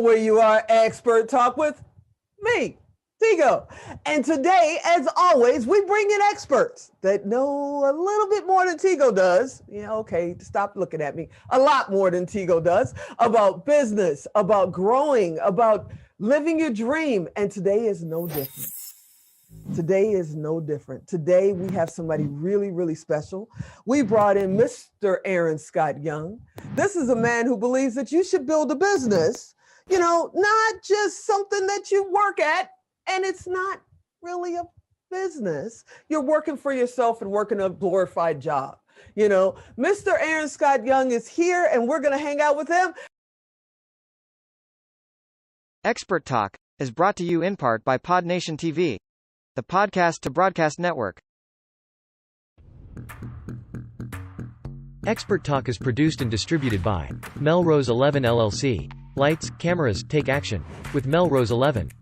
where you are, Expert Talk with me, Tigo. And today, as always, we bring in experts that know a little bit more than Tigo does. Yeah, okay, stop looking at me. A lot more than Tigo does about business, about growing, about living your dream. And today is no different. Today is no different. Today we have somebody really, really special. We brought in Mr. Aaron Scott Young. This is a man who believes that you should build a business, not just something that you work at, and it's not really a business. You're working for yourself and working a glorified job. Mr. Aaron Scott Young is here, and we're going to hang out with him. Expert Talk is brought to you in part by PodNation TV, the podcast to broadcast network. Expert Talk is produced and distributed by Melrose 11 LLC. Lights, cameras, take action with Melrose 11.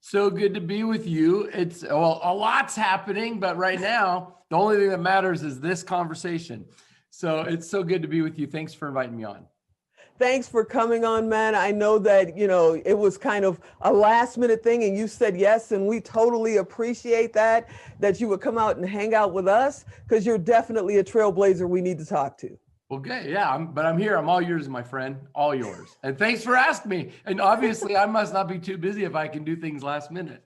So good to be with you. It's a lot's happening, but right now, the only thing that matters is this conversation. So it's so good to be with you. Thanks for inviting me on. Thanks for coming on, man. I know that, it was kind of a last minute thing and you said yes, and we totally appreciate that you would come out and hang out with us because you're definitely a trailblazer we need to talk to. Okay, yeah, I'm here. I'm all yours, my friend, all yours. And thanks for asking me. And obviously, I must not be too busy if I can do things last minute.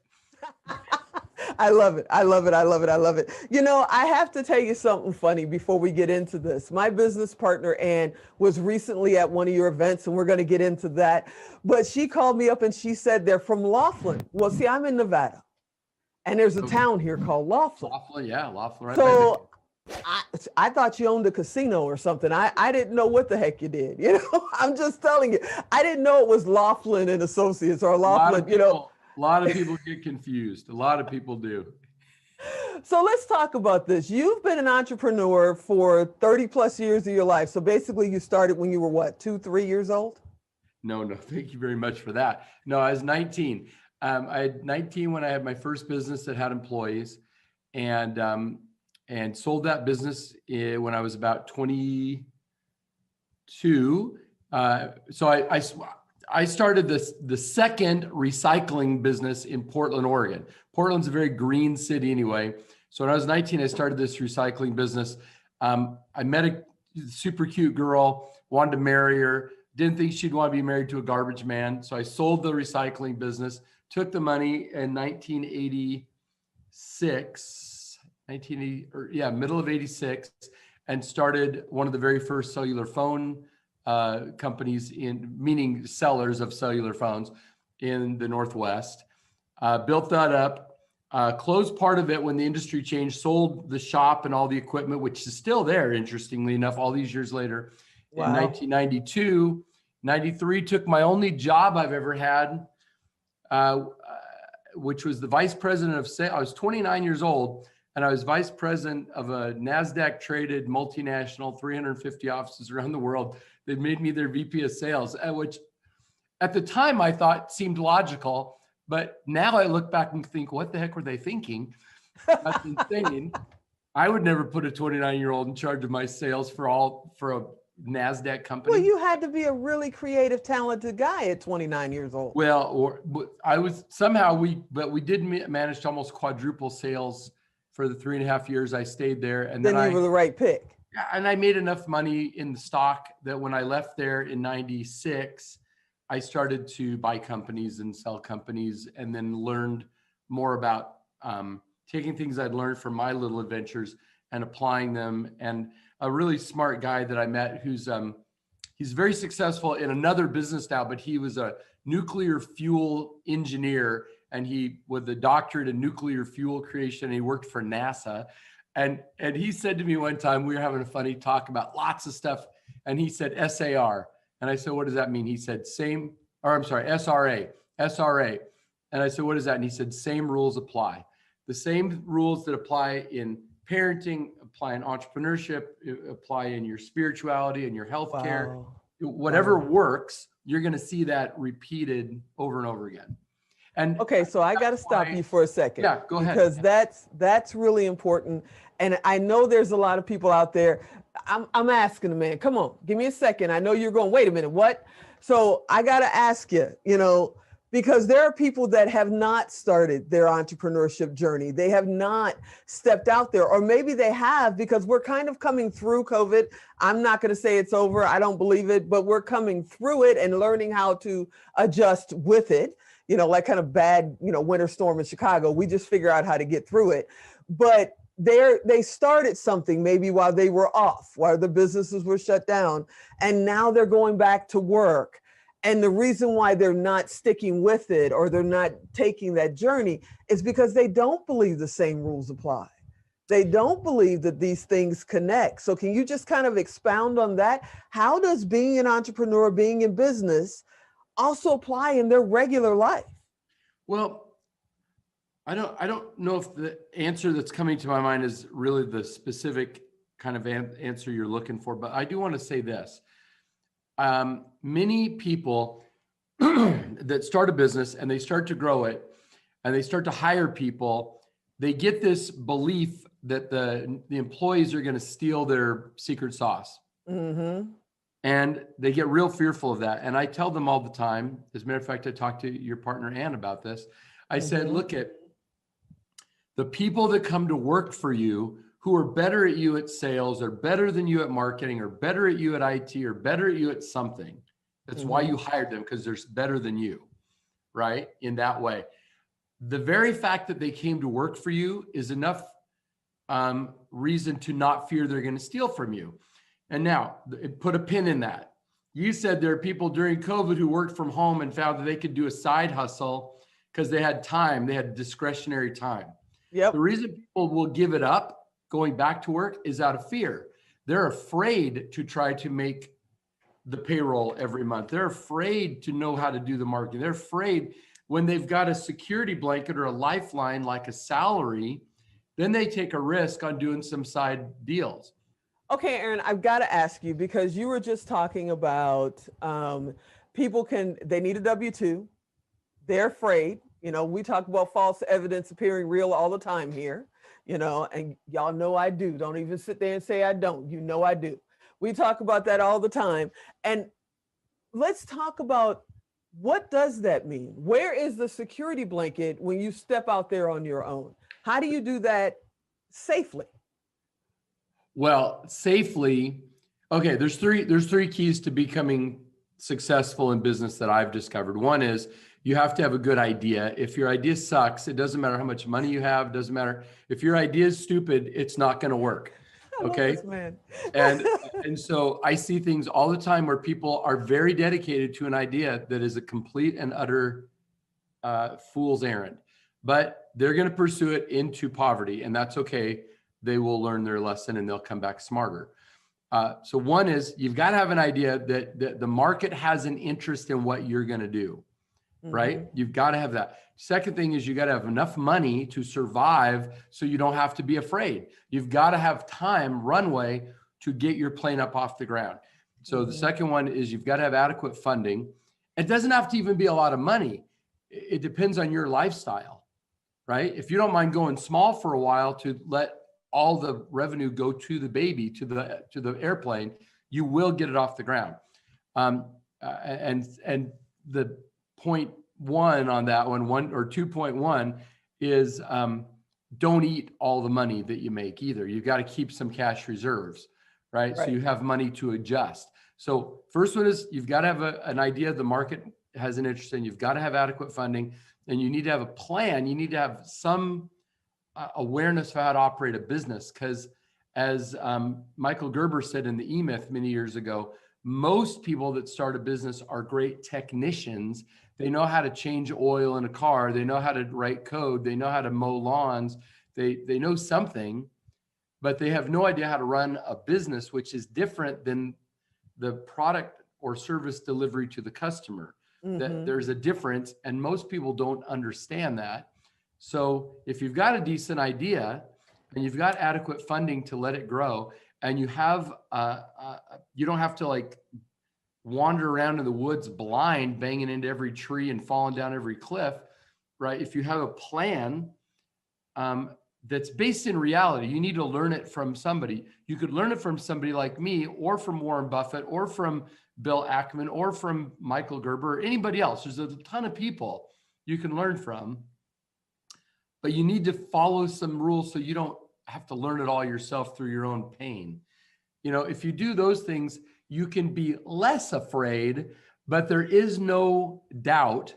I love it. I love it. I love it. I love it. I have to tell you something funny before we get into this. My business partner, Ann, was recently at one of your events, and we're going to get into that. But she called me up and she said they're from Laughlin. Well, see, I'm in Nevada, and there's a town here called Laughlin. Laughlin, yeah, Laughlin. Right. So I thought you owned a casino or something. I didn't know what the heck you did. I'm just telling you. I didn't know it was Laughlin and Associates or Laughlin, A lot of people get confused. A lot of people do. So let's talk about this. You've been an entrepreneur for 30 plus years of your life. So basically you started when you were what, 2-3 years old? No, thank you very much for that. No, I was 19. I had 19 when I had my first business that had employees, and sold that business when I was about 22. So I started the second recycling business in Portland, Oregon. Portland's a very green city anyway. So when I was 19, I started this recycling business. I met a super cute girl, wanted to marry her, didn't think she'd want to be married to a garbage man. So I sold the recycling business, took the money in middle of 86, and started one of the very first cellular phone companies meaning sellers of cellular phones in the Northwest. Built that up, closed part of it when the industry changed, sold the shop and all the equipment, which is still there, interestingly enough, all these years later. Wow. In 1992, 93, took my only job I've ever had, which was the vice president of sales. I was 29 years old. And I was vice president of a NASDAQ traded multinational, 350 offices around the world. They made me their VP of sales, which at the time I thought seemed logical, but now I look back and think, what the heck were they thinking? That's insane. I would never put a 29-year-old in charge of my sales for a NASDAQ company. Well, you had to be a really creative, talented guy at 29 years old. Well, we did manage to almost quadruple sales for the 3.5 years I stayed there. And then you were the right pick. Yeah, and I made enough money in the stock that when I left there in 96, I started to buy companies and sell companies, and then learned more about taking things I'd learned from my little adventures and applying them. And a really smart guy that I met he's very successful in another business now, but he was a nuclear fuel engineer, and he with a doctorate in nuclear fuel creation. And he worked for NASA. And he said to me one time, we were having a funny talk about lots of stuff. And he said SAR. And I said, what does that mean? He said SRA. And I said, what is that? And he said, same rules apply. The same rules that apply in parenting, apply in entrepreneurship, apply in your spirituality and your healthcare. Wow. Whatever works, you're going to see that repeated over and over again. And okay, so I got to stop you for a second. Yeah, go ahead. Because that's really important. And I know there's a lot of people out there. I'm asking the man, come on, give me a second. I know you're going, wait a minute, what? So I got to ask you, because there are people that have not started their entrepreneurship journey. They have not stepped out there, or maybe they have because we're kind of coming through COVID. I'm not going to say it's over. I don't believe it, but we're coming through it and learning how to adjust with it. Like kind of bad, winter storm in Chicago. We just figure out how to get through it. But they started something maybe while they were off, while the businesses were shut down, and now they're going back to work. And the reason why they're not sticking with it or they're not taking that journey is because they don't believe the same rules apply. They don't believe that these things connect. So can you just kind of expound on that? How does being an entrepreneur, being in business, also apply in their regular life? Well, I don't know if the answer that's coming to my mind is really the specific kind of answer you're looking for, but I do want to say this. Many people that start a business and they start to grow it and they start to hire people, they get this belief that the employees are going to steal their secret sauce. Mm-hmm. And they get real fearful of that. And I tell them all the time, as a matter of fact, I talked to your partner, Ann, about this. I said, look at the people that come to work for you who are better at you at sales, or better than you at marketing, or better at you at IT, or better at you at something. That's why you hired them, because they're better than you, right? In that way. The very fact that they came to work for you is enough reason to not fear they're going to steal from you. And now, put a pin in that. You said there are people during COVID who worked from home and found that they could do a side hustle because they had time, they had discretionary time. Yep. The reason people will give it up going back to work is out of fear. They're afraid to try to make the payroll every month. They're afraid to know how to do the marketing. They're afraid when they've got a security blanket or a lifeline like a salary, then they take a risk on doing some side deals. Okay, Aaron, I've got to ask you, because you were just talking about people they need a W-2. They're afraid. We talk about false evidence appearing real all the time here, and y'all know I do. Don't even sit there and say I don't. I do. We talk about that all the time. And let's talk about, what does that mean? Where is the security blanket when you step out there on your own? How do you do that safely? Well, safely, okay, there's three keys to becoming successful in business that I've discovered. One is you have to have a good idea. If your idea sucks, it doesn't matter how much money you have, doesn't matter. If your idea is stupid, it's not going to work. Okay. This, man. and so I see things all the time where people are very dedicated to an idea that is a complete and utter fool's errand, but they're going to pursue it into poverty, and that's okay. They will learn their lesson and they'll come back smarter. So one is, you've got to have an idea that the market has an interest in what you're going to do, right? You've got to have that. Second thing is, you got to have enough money to survive so you don't have to be afraid. You've got to have time, runway, to get your plane up off the ground. So the second one is, you've got to have adequate funding. It doesn't have to even be a lot of money. It depends on your lifestyle, right? If you don't mind going small for a while to let all the revenue go to the baby, to the airplane, you will get it off the ground. And the point one on that one or 2.1 is don't eat all the money that you make either. You've got to keep some cash reserves, right? So you have money to adjust. So first one is, you've got to have an idea the market has an interest in. You've got to have adequate funding, and you need to have a plan. You need to have some awareness of how to operate a business, because as Michael Gerber said in the E-Myth many years ago, most people that start a business are great technicians. They know how to change oil in a car. They know how to write code. They know how to mow lawns. They know something, but they have no idea how to run a business, which is different than the product or service delivery to the customer. That there's a difference, and most people don't understand that. So if you've got a decent idea and you've got adequate funding to let it grow, and you have you don't have to like wander around in the woods blind, banging into every tree and falling down every cliff, right? If you have a plan that's based in reality, you need to learn it from somebody. You could learn it from somebody like me, or from Warren Buffett, or from Bill Ackman, or from Michael Gerber, or anybody else. There's a ton of people you can learn from, but you need to follow some rules so you don't have to learn it all yourself through your own pain. You know, if you do those things, you can be less afraid, but there is no doubt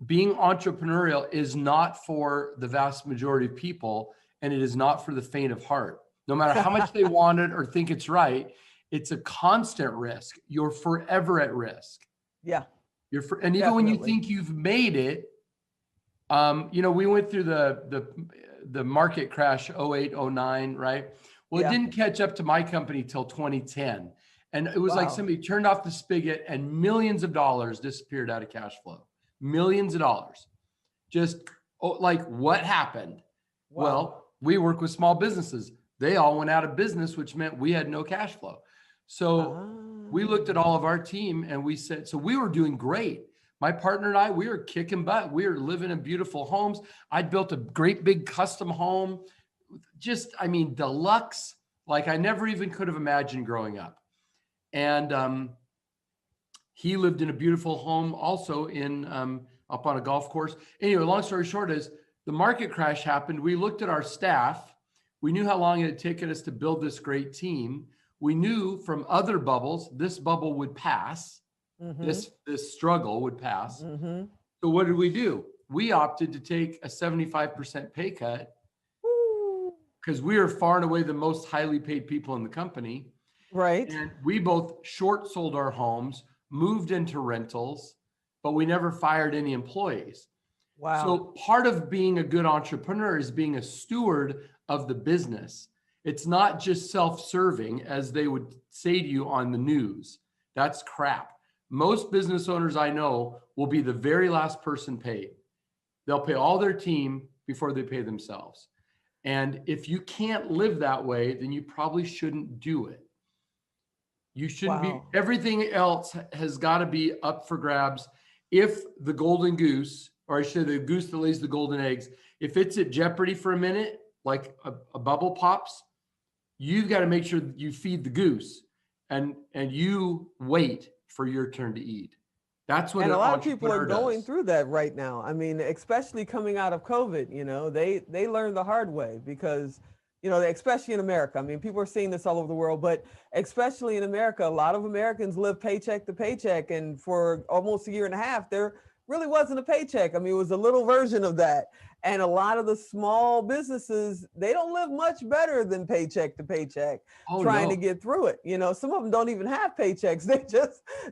being entrepreneurial is not for the vast majority of people, and it is not for the faint of heart. No matter how much they want it or think it's right, it's a constant risk. You're forever at risk. Yeah. And even when you think you've made it, you know, we went through the market crash 08, 09, right? Well, it didn't catch up to my company till 2010. And it was like somebody turned off the spigot and millions of dollars disappeared out of cash flow. Millions of dollars. Just like, what happened? Wow. Well, we work with small businesses. They all went out of business, which meant we had no cash flow. So we looked at all of our team and we said, so we were doing great. My partner and I, we were kicking butt. We were living in beautiful homes. I'd built a great big custom home. Just, I mean, deluxe, like I never even could have imagined growing up. And he lived in a beautiful home also in up on a golf course. Anyway, long story short is the market crash happened. We looked at our staff. We knew how long it had taken us to build this great team. We knew from other bubbles, this bubble would pass. This struggle would pass. So what did we do? We opted to take a 75% pay cut because we are far and away the most highly paid people in the company. Right. And we both short sold our homes, moved into rentals, but we never fired any employees. Wow. So part of being a good entrepreneur is being a steward of the business. It's not just self-serving, as they would say to you on the news. That's crap. Most business owners I know will be the very last person paid. They'll pay all their team before they pay themselves. And if you can't live that way, then you probably shouldn't do it. You shouldn't be, everything else has got to be up for grabs. If the golden goose, or I should say the goose that lays the golden eggs, if it's at jeopardy for a minute, like a bubble pops, you've got to make sure that you feed the goose and you wait for your turn to eat. That's what a lot of people are going through that right now. I mean, especially coming out of COVID, you know, they learned the hard way because, you know, especially in America. I mean, people are seeing this all over the world, but especially in America, a lot of Americans live paycheck to paycheck. And for almost a year and a half, there really wasn't a paycheck. I mean, it was a little version of that. And a lot of the small businesses, they don't live much better than paycheck to paycheck, trying to get through it. You know, some of them don't even have paychecks.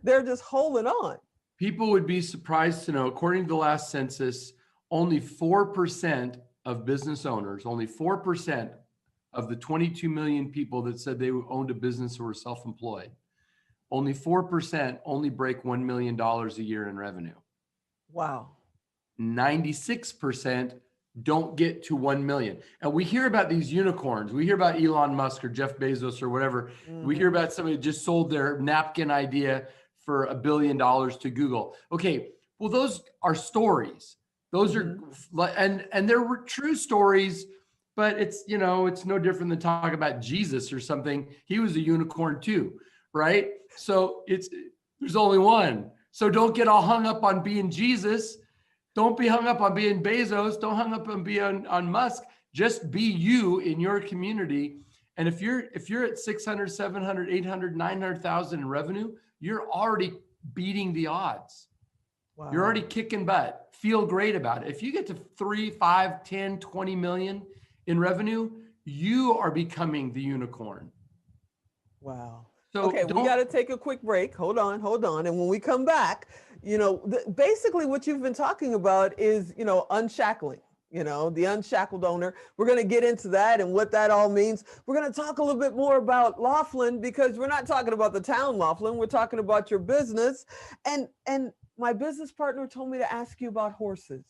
They're just holding on. People would be surprised to know, according to the last census, only 4% of business owners, only 4% of the 22 million people that said they owned a business or were self-employed, only 4% only break $1 million a year in revenue. Wow. 96% don't get to 1 million. And we hear about these unicorns. We hear about Elon Musk or Jeff Bezos or whatever. We hear about somebody who just sold their napkin idea for $1 billion to Google. Okay, well, those are stories. Those are, and there were true stories, but it's, you know, it's no different than talking about Jesus or something. He was a unicorn too, right? So there's only one. So don't get all hung up on being Jesus. Don't be hung up on being Bezos. Don't hung up on being on Musk. Just be you in your community. And if you're at 600, 700, 800, 900,000 in revenue, you're already beating the odds. Wow. You're already kicking butt. Feel great about it. If you get to 3, 5, 10, 20 million in revenue, you are becoming the unicorn. Wow. So okay, we got to take a quick break. Hold on. And when we come back, you know, basically what you've been talking about is, you know, unshackling. the unshackled owner. We're going to get into that and what that all means. We're going to talk a little bit more about Laughlin, because we're not talking about the town Laughlin. We're talking about your business. And my business partner told me to ask you about horses.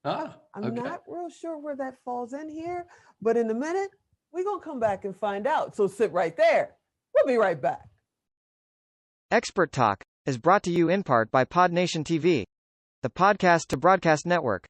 Ah, I'm okay. not real sure where that falls in here, but in a minute, we're going to come back and find out. So sit right there. We'll be right back. Expert Talk is brought to you in part by PodNation TV, the podcast to broadcast network.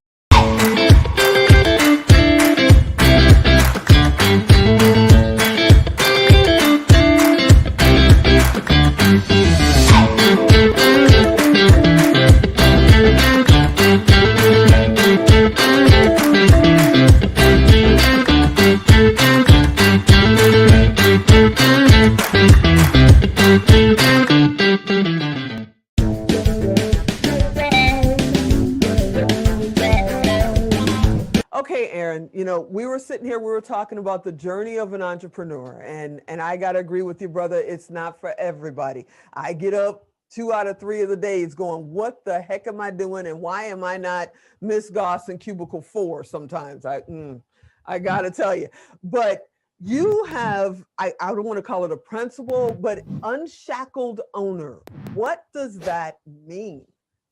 Okay, Aaron, we were sitting here, we were talking about the journey of an entrepreneur, and I got to agree with you, brother. It's not for everybody. I get up 2 out of 3 of the days going, what the heck am I doing? And why am I not Miss Goss in cubicle 4 sometimes? I got to tell you, but you have, I don't want to call it a principle, but unshackled owner. What does that mean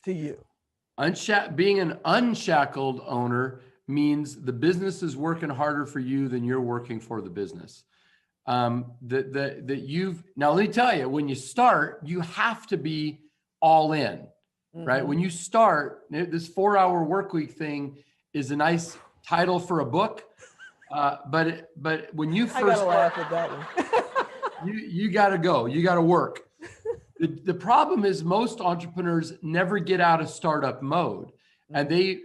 to you? Being an unshackled owner means the business is working harder for you than you're working for the business. Now let me tell you, when you start, you have to be all in, right? When you start, this 4-hour work week thing is a nice title for a book. But when you first I gotta laugh at that one. you gotta go, you gotta work. The problem is most entrepreneurs never get out of startup mode, and they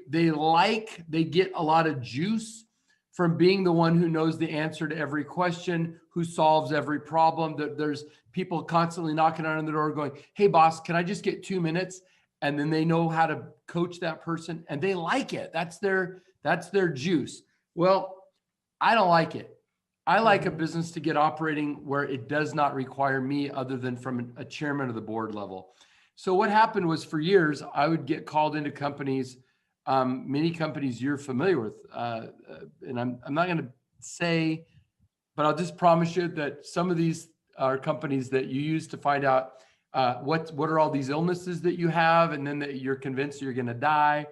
get a lot of juice from being the one who knows the answer to every question, who solves every problem. There's people constantly knocking on the door going, hey boss, can I just get 2 minutes? And then they know how to coach that person and they like it. That's their juice. Well, I don't like it. I like a business to get operating where it does not require me other than from a chairman of the board level. So what happened was, for years, I would get called into companies, many companies you're familiar with. And I'm not going to say, but I'll just promise you that some of these are companies that you use to find out what are all these illnesses that you have, and then that you're convinced you're going to die.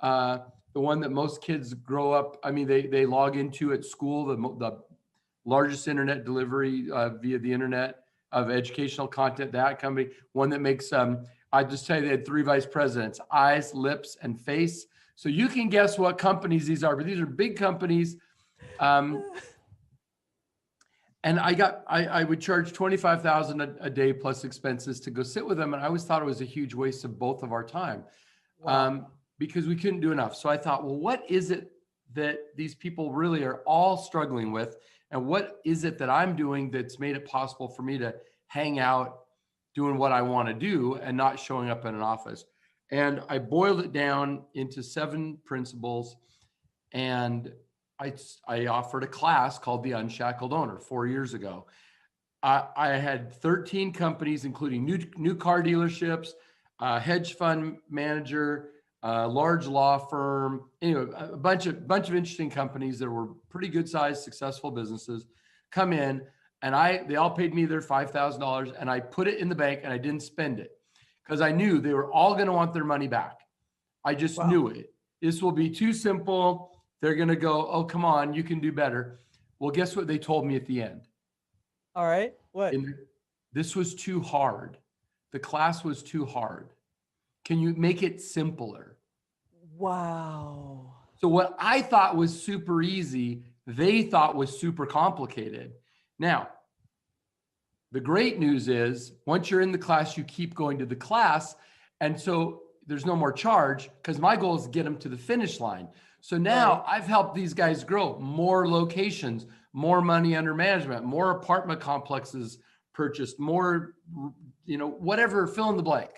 The one that most kids grow up, they log into at school, the largest internet delivery via the internet of educational content, that company. One that makes, I just tell you, they had 3 vice presidents: eyes, lips, and face. So you can guess what companies these are, but these are big companies. And I would charge $25,000 a day plus expenses to go sit with them. And I always thought it was a huge waste of both of our time. Wow. Because we couldn't do enough. So I thought, well, what is it that these people really are all struggling with? And what is it that I'm doing that's made it possible for me to hang out doing what I want to do and not showing up in an office? And I boiled it down into 7 principles. And I offered a class called the Unshackled Owner 4 years ago. I had 13 companies, including new car dealerships, hedge fund manager, large law firm, anyway, a bunch of interesting companies that were pretty good sized, successful businesses come in, and they all paid me their $5,000, and I put it in the bank and I didn't spend it because I knew they were all going to want their money back. I just knew it. This will be too simple. They're going to go, oh, come on, you can do better. Well, guess what they told me at the end? All right. What? This was too hard. The class was too hard. Can you make it simpler? Wow. So what I thought was super easy, they thought was super complicated. Now, the great news is once you're in the class, you keep going to the class. And so there's no more charge, because my goal is to get them to the finish line. So now I've helped these guys grow more locations, more money under management, more apartment complexes purchased, more, whatever, fill in the blank,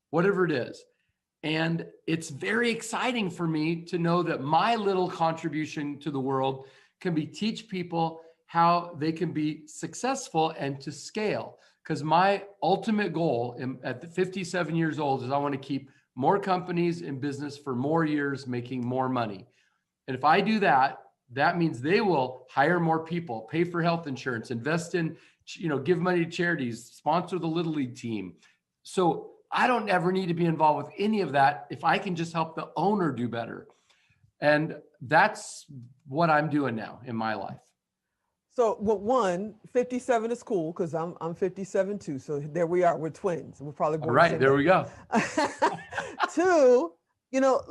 whatever it is. And it's very exciting for me to know that my little contribution to the world can be teach people how they can be successful and to scale. Because my ultimate goal at 57 years old is I want to keep more companies in business for more years, making more money. And if I do that, that means they will hire more people, pay for health insurance, invest in, give money to charities, sponsor the Little League team. So I don't ever need to be involved with any of that if I can just help the owner do better. And that's what I'm doing now in my life. So, well, one, 57 is cool because I'm 57 too. So there we are. We're twins. We're probably born. All right, there we go. Two,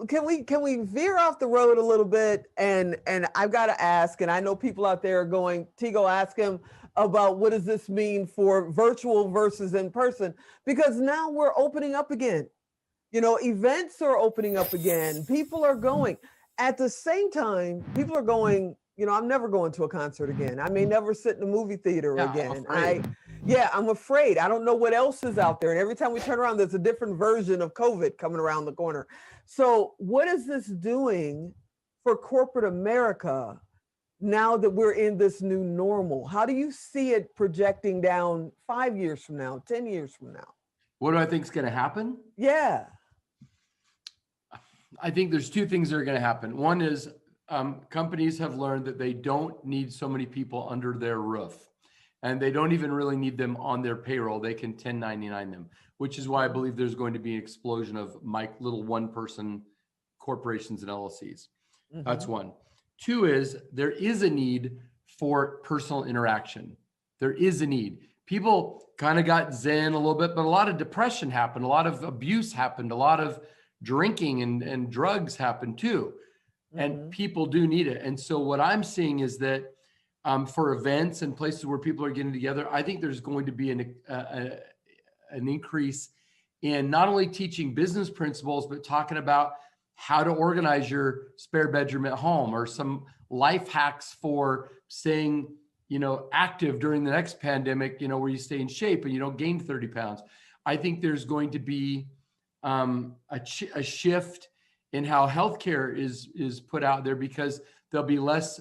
can we veer off the road a little bit? And I've got to ask, and I know people out there are going, Tigo, ask him about what does this mean for virtual versus in person? Because now we're opening up again. Events are opening up again. People are going. At the same time, people are going, I'm never going to a concert again. I may never sit in a movie theater again. I'm afraid. I don't know what else is out there. And every time we turn around, there's a different version of COVID coming around the corner. So what is this doing for corporate America now that we're in this new normal? How do you see it projecting down 5 years from now, 10 years from now? What do I think is going to happen? Yeah. I think there's two things that are going to happen. One is companies have learned that they don't need so many people under their roof, and they don't even really need them on their payroll. They can 1099 them, which is why I believe there's going to be an explosion of little one-person corporations and LLCs. Mm-hmm. That's one. Two is there is a need for personal interaction. There is a need. People kind of got zen a little bit, but a lot of depression happened. A lot of abuse happened. A lot of drinking and drugs happened too. And people do need it. And so what I'm seeing is that for events and places where people are getting together, I think there's going to be an increase in not only teaching business principles, but talking about how to organize your spare bedroom at home, or some life hacks for staying, active during the next pandemic, where you stay in shape and you don't gain 30 pounds. I think there's going to be a shift in how healthcare is put out there, because there'll be less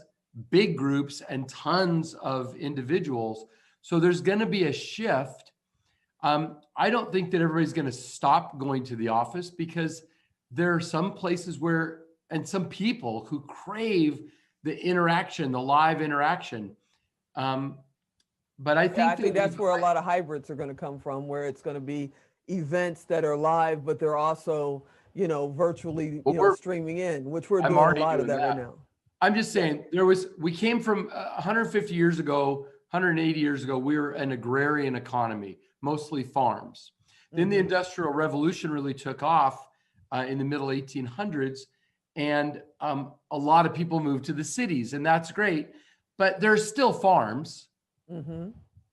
big groups and tons of individuals. So there's going to be a shift. I don't think that everybody's going to stop going to the office, because there are some places and some people who crave the interaction, the live interaction. But I think that's where a lot of hybrids are going to come from, where it's going to be events that are live, but they're also, virtually streaming in, which we're doing a lot of that right now. I'm just saying we came from 150 years ago, 180 years ago, we were an agrarian economy, mostly farms. Then the Industrial Revolution really took off in the middle 1800s. And a lot of people moved to the cities, and that's great, but there's still farms,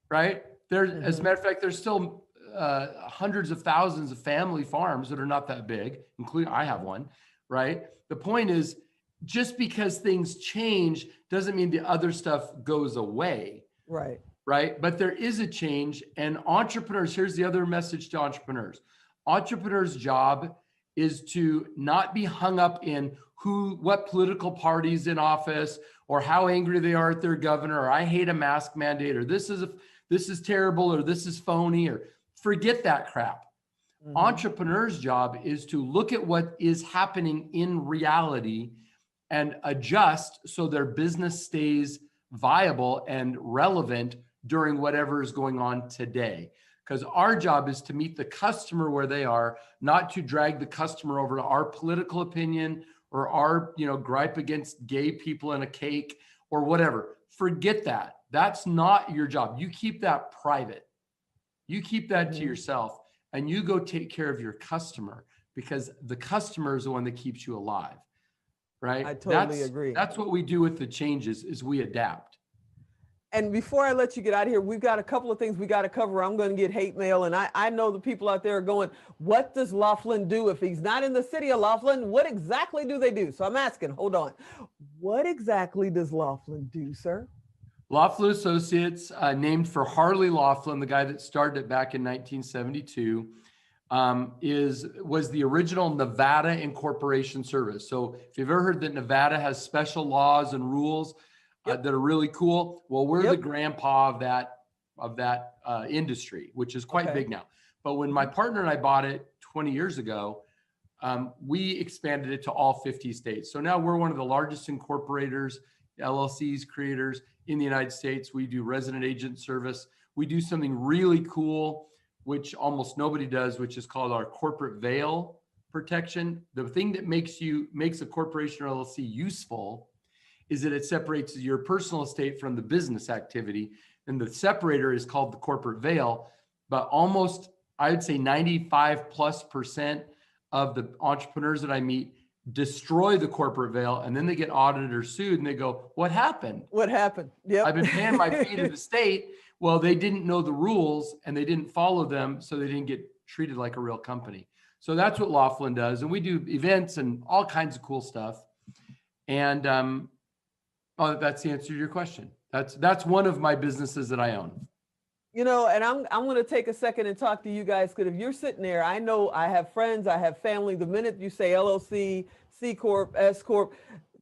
right? As a matter of fact, there's still hundreds of thousands of family farms that are not that big, including I have one, right? The point is, just because things change doesn't mean the other stuff goes away. Right. Right. But there is a change, and entrepreneurs, here's the other message to entrepreneurs. Entrepreneurs' job is to not be hung up in what political party's in office, or how angry they are at their governor, or I hate a mask mandate, or this is terrible, or this is phony, or forget that crap. Entrepreneurs' job is to look at what is happening in reality and adjust so their business stays viable and relevant during whatever is going on today. Because our job is to meet the customer where they are, not to drag the customer over to our political opinion or our, gripe against gay people and a cake or whatever. Forget that. That's not your job. You keep that private. You keep that to yourself, and you go take care of your customer, because the customer is the one that keeps you alive. Right? I totally agree. That's what we do with the changes, is we adapt. And before I let you get out of here, we've got a couple of things we got to cover. I'm going to get hate mail, and I know the people out there are going, what does Laughlin do? If he's not in the city of Laughlin, what exactly do they do? So I'm asking, hold on. What exactly does Laughlin do, sir? Laughlin Associates, named for Harley Laughlin, the guy that started it back in 1972, was the original Nevada incorporation service. So if you've ever heard that Nevada has special laws and rules that are really cool, well, we're the grandpa of that industry, which is quite big now. But when my partner and I bought it 20 years ago, we expanded it to all 50 states. So now we're one of the largest incorporators, LLCs, creators in the United States. We do resident agent service. We do something really cool, which almost nobody does, which is called our corporate veil protection. The thing that makes a corporation or LLC useful is that it separates your personal estate from the business activity. And the separator is called the corporate veil. But almost, I would say 95+% of the entrepreneurs that I meet destroy the corporate veil, and then they get audited or sued and they go, what happened? What happened? Yep. I've been paying my fee to the state. Well, they didn't know the rules and they didn't follow them, so they didn't get treated like a real company. So that's what Laughlin does. And we do events and all kinds of cool stuff. And that's the answer to your question. That's one of my businesses that I own. You know, and I'm going to take a second and talk to you guys, because if you're sitting there, I know I have friends, I have family. The minute you say LLC, C Corp, S Corp,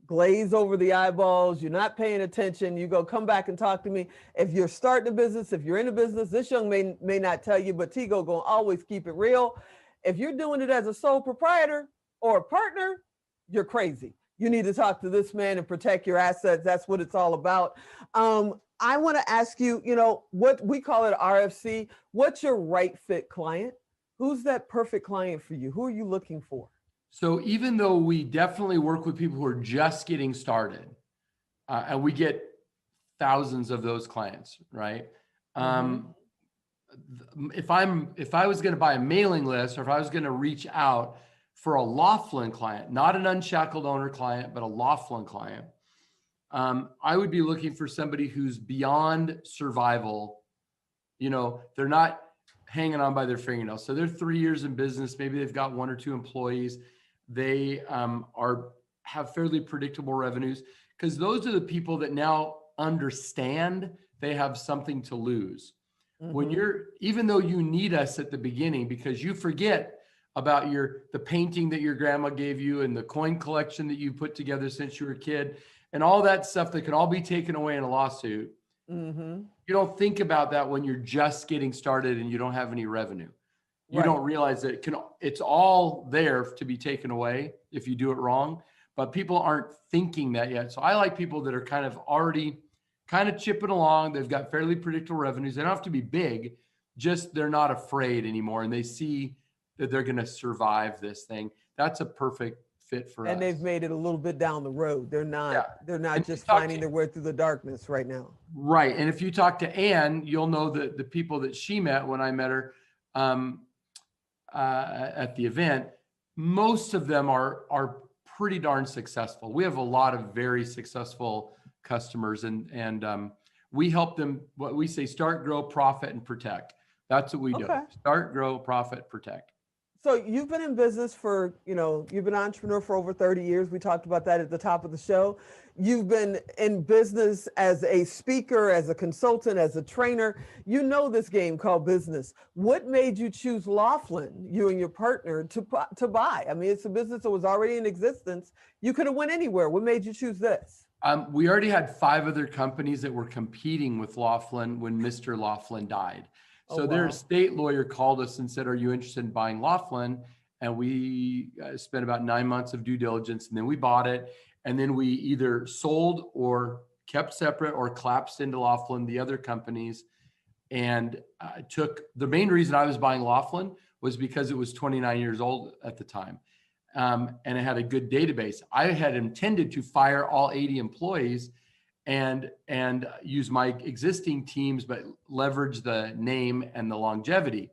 glaze over the eyeballs, you're not paying attention, you go, come back and talk to me. If you're starting a business, if you're in a business, this young man may not tell you, but Tigo going to always keep it real. If you're doing it as a sole proprietor or a partner, you're crazy. You need to talk to this man and protect your assets. That's what it's all about. I want to ask you, you know, what we call it RFC. What's your right fit client? Who's that perfect client for you? Who are you looking for? So even though we definitely work with people who are just getting started, and we get thousands of those clients, right? If I was going to buy a mailing list, or if I was going to reach out for a Laughlin client, not an Unshackled Owner client, but a Laughlin client, I would be looking for somebody who's beyond survival. You know, they're not hanging on by their fingernails. So they're 3 years in business. Maybe they've got 1 or 2 employees. They have fairly predictable revenues, because those are the people that now understand they have something to lose. When even though you need us at the beginning, because you forget about the painting that your grandma gave you and the coin collection that you put together since you were a kid, and all that stuff that can all be taken away in a lawsuit. You don't think about that when you're just getting started and you don't have any revenue. You don't realize that it's all there to be taken away if you do it wrong, but people aren't thinking that yet. So I like people that are kind of already kind of chipping along. They've got fairly predictable revenues. They don't have to be big, just they're not afraid anymore. And they see that they're going to survive this thing. That's a perfect fit for us. And they've made it a little bit down the road. They're not just finding their way through the darkness right now. Right. And if you talk to Ann, you'll know that the people that she met when I met her at the event, most of them are pretty darn successful. We have a lot of very successful customers, and we help them, what we say, start, grow, profit, and protect. That's what we do. Start, grow, profit, protect. So you've been in business for, you've been an entrepreneur for over 30 years. We talked about that at the top of the show. You've been in business as a speaker, as a consultant, as a trainer. You know this game called business. What made you choose Laughlin, you and your partner, to buy? I mean, it's a business that was already in existence. You could have went anywhere. What made you choose this? We already had 5 other companies that were competing with Laughlin when Mr. Laughlin died. So their estate lawyer called us and said, are you interested in buying Laughlin? And we spent about 9 months of due diligence, and then we bought it. And then we either sold or kept separate or collapsed into Laughlin, the other companies. And the main reason I was buying Laughlin was because it was 29 years old at the time. And it had a good database. I had intended to fire all 80 employees and use my existing teams, but leverage the name and the longevity.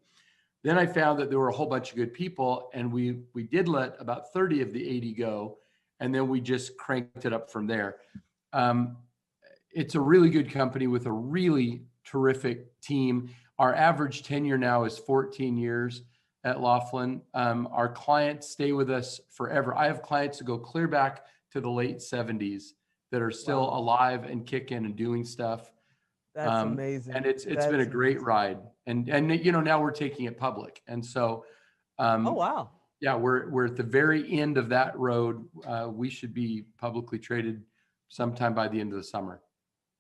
Then I found that there were a whole bunch of good people, and we did let about 30 of the 80 go, and then we just cranked it up from there. It's a really good company with a really terrific team. Our average tenure now is 14 years at Laughlin. Our clients stay with us forever. I have clients that go clear back to the late 70s that are still alive and kicking and doing stuff. That's amazing. And it's been a great ride. And now we're taking it public. And so, oh, wow. Yeah, we're at the very end of that road. We should be publicly traded sometime by the end of the summer.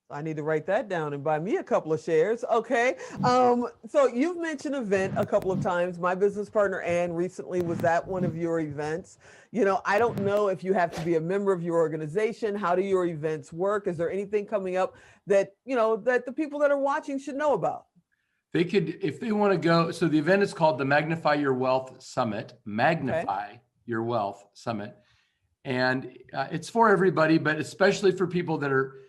I need to write that down and buy me a couple of shares. Okay. So you've mentioned event a couple of times. My business partner, Ann, recently was at one of your events. I don't know if you have to be a member of your organization. How do your events work? Is there anything coming up that, that the people that are watching should know about? They could, if they want to go. So the event is called the Magnify Your Wealth Summit, Magnify Your Wealth Summit. And it's for everybody, but especially for people that are,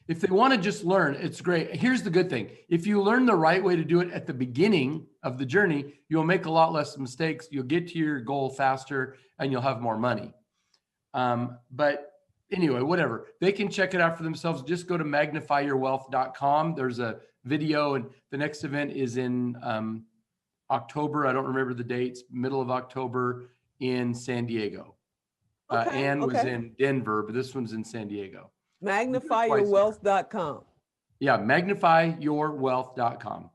if they want to just learn, it's great. Here's the good thing. If you learn the right way to do it at the beginning of the journey, you'll make a lot less mistakes. You'll get to your goal faster and you'll have more money. But anyway, whatever, they can check it out for themselves. Just go to magnifyyourwealth.com. There's a video, and the next event is in October. I don't remember the dates, middle of October in San Diego. Ann was in Denver, but this one's in San Diego. Magnifyyourwealth.com. Yeah, magnifyyourwealth.com.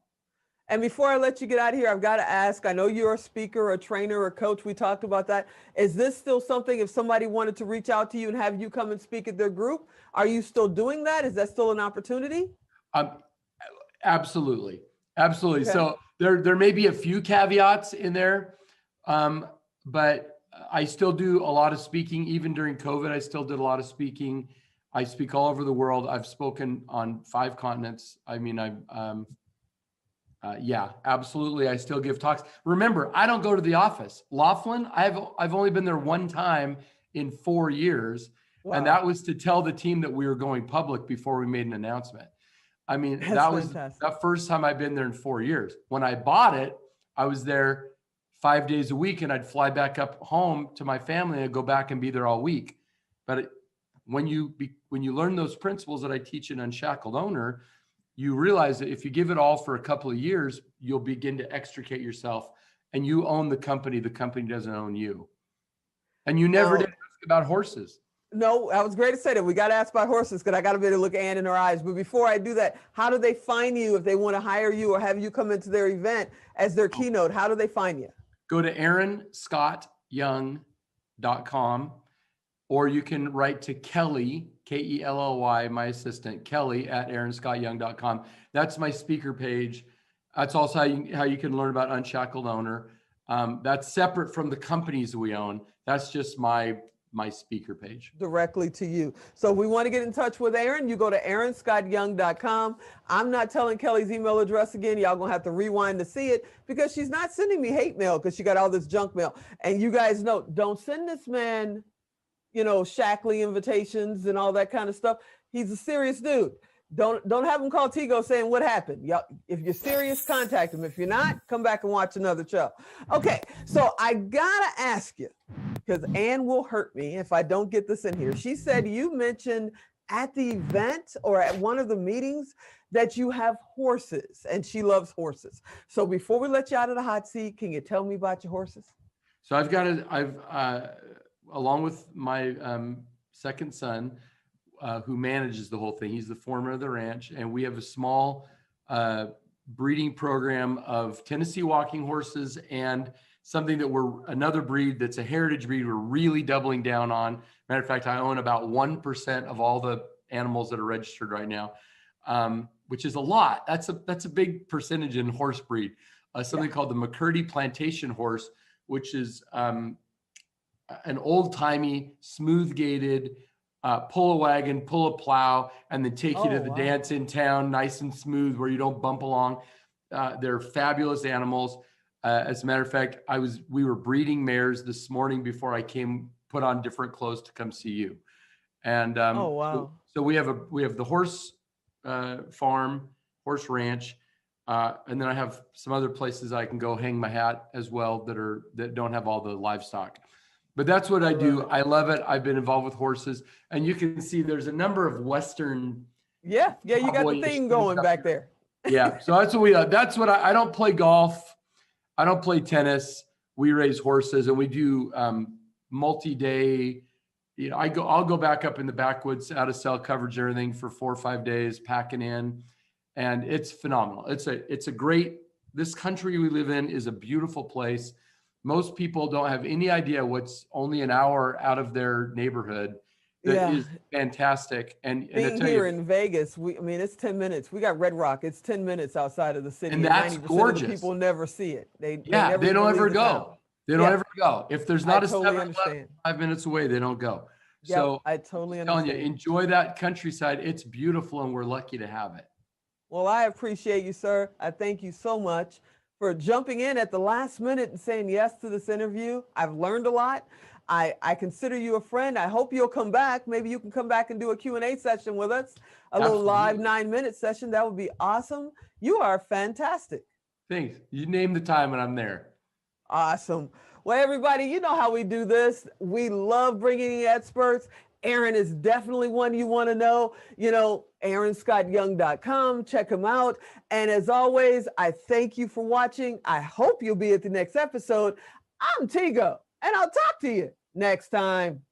And before I let you get out of here, I've got to ask, I know you're a speaker, a trainer, a coach. We talked about that. Is this still something, if somebody wanted to reach out to you and have you come and speak at their group, are you still doing that? Is that still an opportunity? Absolutely. Absolutely. Okay. So there may be a few caveats in there, but I still do a lot of speaking. Even during COVID, I still did a lot of speaking. I speak all over the world. I've spoken on 5 continents. I mean, yeah, absolutely. I still give talks. Remember, I don't go to the office. Laughlin, I've only been there one time in 4 years. Wow. And that was to tell the team that we were going public before we made an announcement. I mean, that was that first time I've been there in 4 years. When I bought it, I was there 5 days a week, and I'd fly back up home to my family and I'd go back and be there all week. But when you learn those principles that I teach in Unshackled Owner, you realize that if you give it all for a couple of years, you'll begin to extricate yourself, and you own the company doesn't own you. And you never did ask about horses. No, that was great to say that. We got to ask about horses because I got to be able to look Ann in her eyes. But before I do that, how do they find you if they want to hire you or have you come into their event as their keynote? How do they find you? Go to AaronscottYoung.com, or you can write to Kelly, Kelly, my assistant, Kelly at AaronscottYoung.com. That's my speaker page. That's also how you can learn about Unshackled Owner. That's separate from the companies we own. That's just my speaker page. Directly to you. So if we want to get in touch with Aaron, you go to AaronscottYoung.com. I'm not telling Kelly's email address again. Y'all gonna have to rewind to see it because she's not sending me hate mail because she got all this junk mail. And you guys know, don't send this man, Shackley invitations and all that kind of stuff. He's a serious dude. Don't have him call Tigo saying what happened. Y'all, if you're serious, contact him. If you're not, come back and watch another show. Okay, so I gotta ask you, because Ann will hurt me if I don't get this in here. She said you mentioned at the event or at one of the meetings that you have horses, and she loves horses. So before we let you out of the hot seat, can you tell me about your horses? So I've along with my second son, who manages the whole thing. He's the foreman of the ranch, and we have a small breeding program of Tennessee walking horses and something that another breed that's a heritage breed we're really doubling down on. Matter of fact, I own about 1% of all the animals that are registered right now, which is a lot. That's a big percentage in horse breed. Something called the McCurdy Plantation horse, which is an old-timey, smooth-gated, pull a wagon, pull a plow, and then take you to the dance in town, nice and smooth where you don't bump along. They're fabulous animals. As a matter of fact, we were breeding mares this morning before I put on different clothes to come see you. And so we have the horse farm, horse ranch, and then I have some other places I can go hang my hat as well that don't have all the livestock. But that's what I do. I love it. I've been involved with horses, and you can see there's a number of Western. Yeah. You got the thing going back there. Yeah. So that's what I don't play golf. I don't play tennis. We raise horses, and we do multi-day. I'll go back up in the backwoods out of cell coverage and everything for 4 or 5 days, packing in, and it's phenomenal. This country we live in is a beautiful place. Most people don't have any idea what's only an hour out of their neighborhood. that is fantastic. And I being tell here you, in Vegas, I mean, it's 10 minutes. We got Red Rock. It's 10 minutes outside of the city. and that's 90% gorgeous. of the people never see it. They Yeah, never they don't even ever leave the town. go. They don't Yeah. ever go. If there's I not a totally 7-Eleven understand. 5 minutes away, they don't go. Yep, So I totally I'm telling you, understand. enjoy that countryside. It's beautiful, and we're lucky to have it. Well, I appreciate you, sir. I thank you so much for jumping in at the last minute and saying yes to this interview. I've learned a lot. I consider you a friend. I hope you'll come back. Maybe you can come back and do a Q&A session with us, a little live Absolutely. 9-minute session. That would be awesome. You are fantastic. Thanks. You name the time and I'm there. Awesome. Well, everybody, you know how we do this. We love bringing in experts. Aaron is definitely one you want to know. You know, aaronscottyoung.com. Check him out. And as always, I thank you for watching. I hope you'll be at the next episode. I'm Tigo, and I'll talk to you next time.